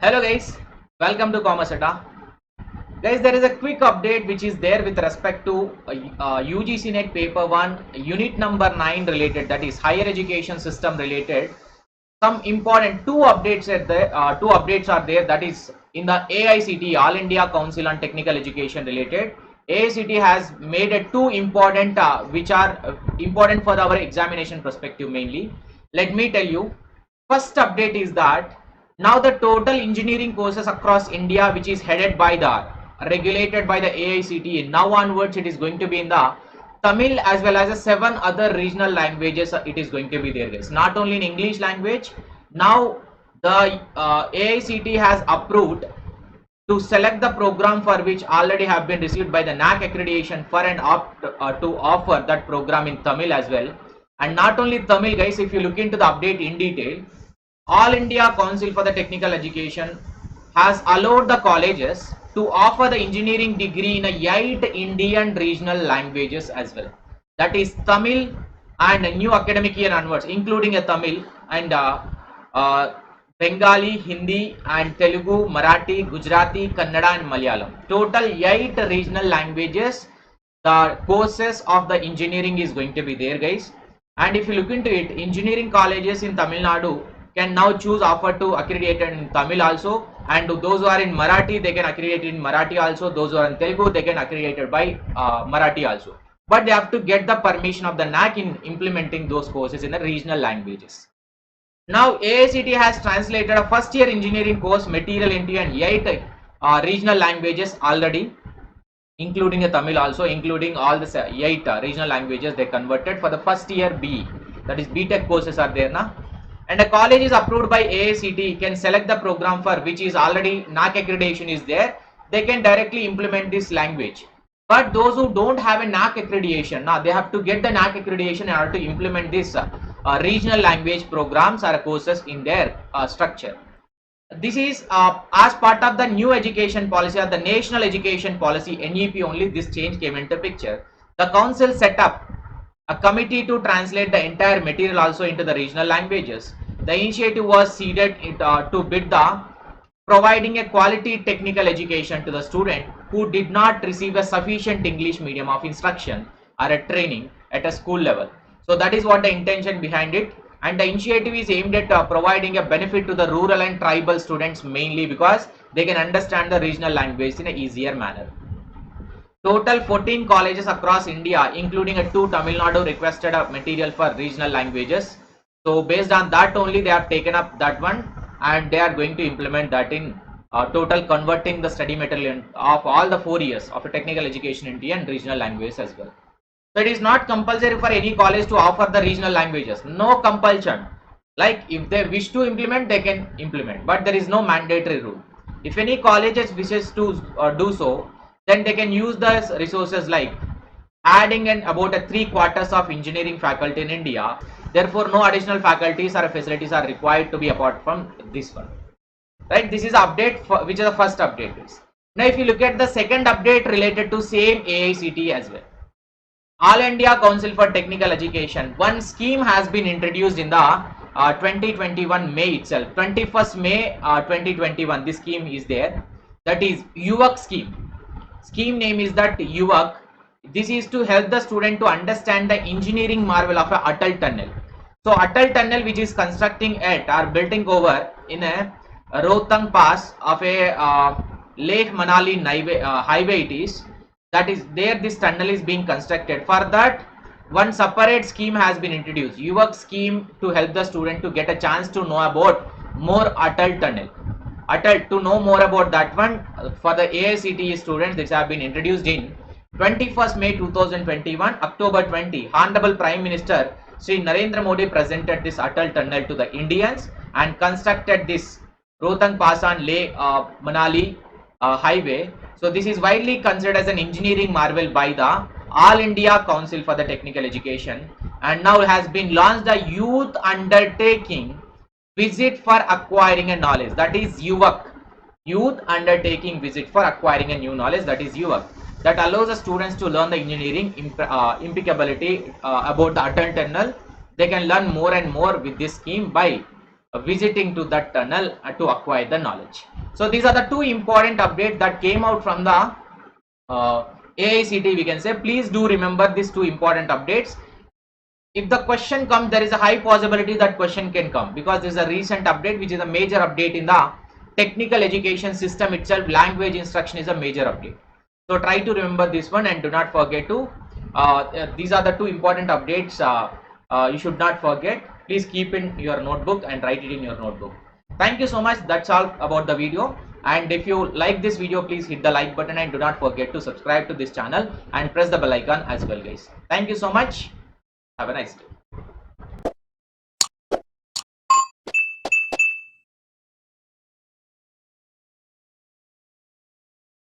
Hello guys, welcome to Commerceta. Guys, there is a quick update which is there with respect to UGC NET paper 1 unit number 9 related, that is higher education system related. Some important two updates are there, that is in the AICT All India Council on Technical Education related. AICT has made a two important which are important for our examination perspective mainly. Let me tell you, first update is that now the total engineering courses across India which is headed by the regulated by the AICTE, now onwards it is going to be in the Tamil as well as the 7 other regional languages. It is going to be there, guys, not only in English language. Now the AICTE has approved to select the program for which already have been received by the NAC accreditation for and opt to offer that program in Tamil as well. And not only Tamil, guys, if you look into the update in detail, All India Council for the Technical Education has allowed the colleges to offer the engineering degree in 8 Indian regional languages as well. That is Tamil and a new academic year onwards, including a Tamil and uh, Bengali, Hindi and Telugu, Marathi, Gujarati, Kannada and Malayalam. Total 8 regional languages. The courses of the engineering is going to be there, guys. And if you look into it, engineering colleges in Tamil Nadu can now choose offer to accredited in Tamil also, and those who are in Marathi they can accredit in Marathi also, those who are in Telugu they can accredited by Marathi also, but they have to get the permission of the NAC in implementing those courses in the regional languages. Now AICT has translated a first year engineering course material into an 8 regional languages already, including a Tamil also, including all the 8 regional languages they converted for the first year B, that is BTech courses are there now. And a college is approved by AICTE can select the program for which is already NAC accreditation is there, they can directly implement this language. But those who don't have a NAC accreditation, now they have to get the NAC accreditation in order to implement this regional language programs or courses in their structure. This is as part of the new education policy or the national education policy NEP only this change came into picture. The council set up a committee to translate the entire material also into the regional languages. The initiative was seeded to bid the providing a quality technical education to the student who did not receive a sufficient English medium of instruction or a training at a school level. So that is what the intention behind it, and the initiative is aimed at providing a benefit to the rural and tribal students mainly because they can understand the regional language in an easier manner. Total 14 colleges across India, including a 2 Tamil Nadu, requested a material for regional languages. So based on that only they have taken up that one, and they are going to implement that in total converting the study material of all the 4 years of a technical education in India and regional languages as well. So it is not compulsory for any college to offer the regional languages. No compulsion. Like if they wish to implement, they can implement, but there is no mandatory rule. If any colleges wishes to do so, then they can use the resources like adding in about a 3/4 of engineering faculty in India. Therefore, no additional faculties or facilities are required to be apart from this one. Right? This is update for, which is the first update is. Now, if you look at the second update related to same AICT as well. All India Council for Technical Education. One scheme has been introduced in the 2021 May itself. 21st May 2021. This scheme is there. That is UVAC scheme. Scheme name is that UVAC. This is to help the student to understand the engineering marvel of a Atal Tunnel. So Atal Tunnel, which is constructing at or building over in a Rohtang Pass of a Leh Manali highway it is. That is there this tunnel is being constructed. For that one separate scheme has been introduced, UVAC scheme, to help the student to get a chance to know about more Atal Tunnel. Atal, to know more about that one for the AICTE students, this have been introduced in 21st May 2021, October 20. Honorable Prime Minister Sri Narendra Modi presented this Atal Tunnel to the Indians and constructed this Rohtang Pass on Leh Manali highway. So this is widely considered as an engineering marvel by the All India Council for the Technical Education, and now has been launched a youth undertaking visit for acquiring a knowledge, that is UVAC. Youth undertaking visit for acquiring a new knowledge, that is UVAC. That allows the students to learn the engineering implicability about the Atal Tunnel. They can learn more and more with this scheme by visiting to that tunnel to acquire the knowledge. So these are the two important updates that came out from the AICTE, we can say. Please do remember these two important updates. If the question comes, there is a high possibility that question can come, because this is a recent update which is a major update in the technical education system itself. Language instruction is a major update. So try to remember this one and do not forget to, these are the two important updates you should not forget. Please keep in your notebook and write it in your notebook. Thank you so much. That's all about the video. And if you like this video, please hit the like button and do not forget to subscribe to this channel and press the bell icon as well, guys. Thank you so much. Have a nice day.